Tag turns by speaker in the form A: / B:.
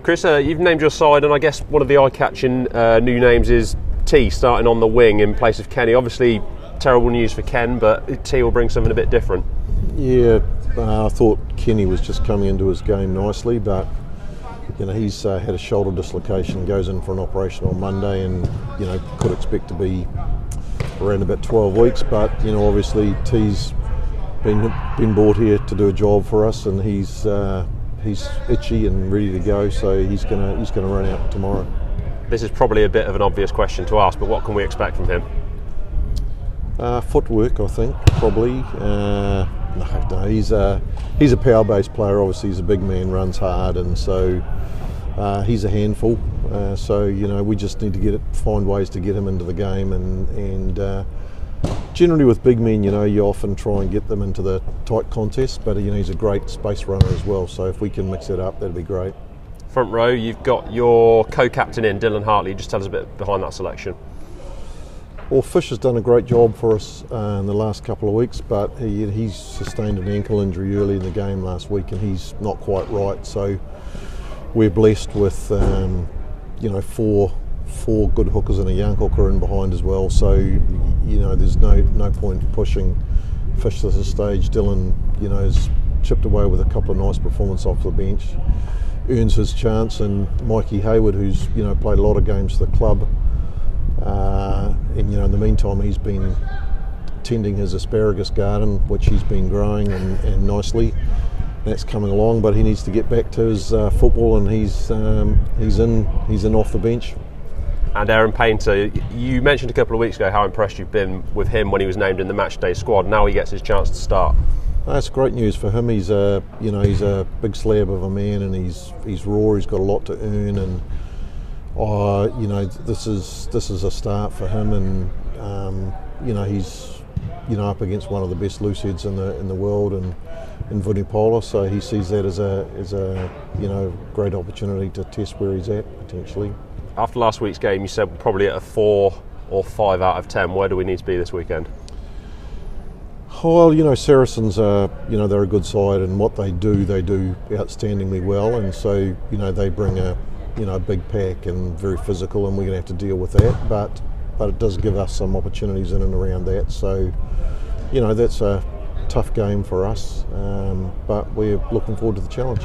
A: Chris, you've named your side, and I guess one of the eye-catching new names is T starting on the wing in place of Kenny. Obviously, terrible news for Ken, but T will bring something a bit different.
B: Yeah, I thought Kenny was just coming into his game nicely, but he's had a shoulder dislocation, goes in for an operation on Monday, and could expect to be around about 12 weeks. But obviously T's been brought here to do a job for us, and he's itchy and ready to go, so he's gonna run out tomorrow.
A: This is probably a bit of an obvious question to ask, but what can we expect from him?
B: Footwork, I think, probably. No, he's a power-based player. Obviously, he's a big man, runs hard, and so he's a handful. So we just need to find ways to get him into the game, and generally with big men, you often try and get them into the tight contests, but he's a great space runner as well. So if we can mix it up, that'd be great.
A: Front row, you've got your co-captain in, Dylan Hartley. Just tell us a bit behind that selection.
B: Well, Fish has done a great job for us in the last couple of weeks, but he's sustained an ankle injury early in the game last week, and he's not quite right. So we're blessed with four good hookers and a young hooker in behind as well. So there's no point pushing Fish to this stage. Dylan has chipped away with a couple of nice performances off the bench, earns his chance, and Mikey Hayward, who's played a lot of games for the club. And in the meantime, he's been tending his asparagus garden, which he's been growing and nicely. That's coming along, but he needs to get back to his football, and he's in off the bench.
A: And Aaron Painter, you mentioned a couple of weeks ago how impressed you've been with him when he was named in the matchday squad. Now he gets his chance to start.
B: That's great news for him. He's a big slab of a man, and he's raw. He's got a lot to earn, and this is a start for him, and he's up against one of the best loose heads in the world, and in Vunipola, so he sees that as a great opportunity to test where he's at potentially.
A: After last week's game, you said probably at a 4 or 5 out of 10. Where do we need to be this weekend?
B: Well, Saracens are, they're a good side, and what they do outstandingly well, and so they bring a big pack and very physical, and we're going to have to deal with that. But it does give us some opportunities in and around that. So, that's a tough game for us, but we're looking forward to the challenge.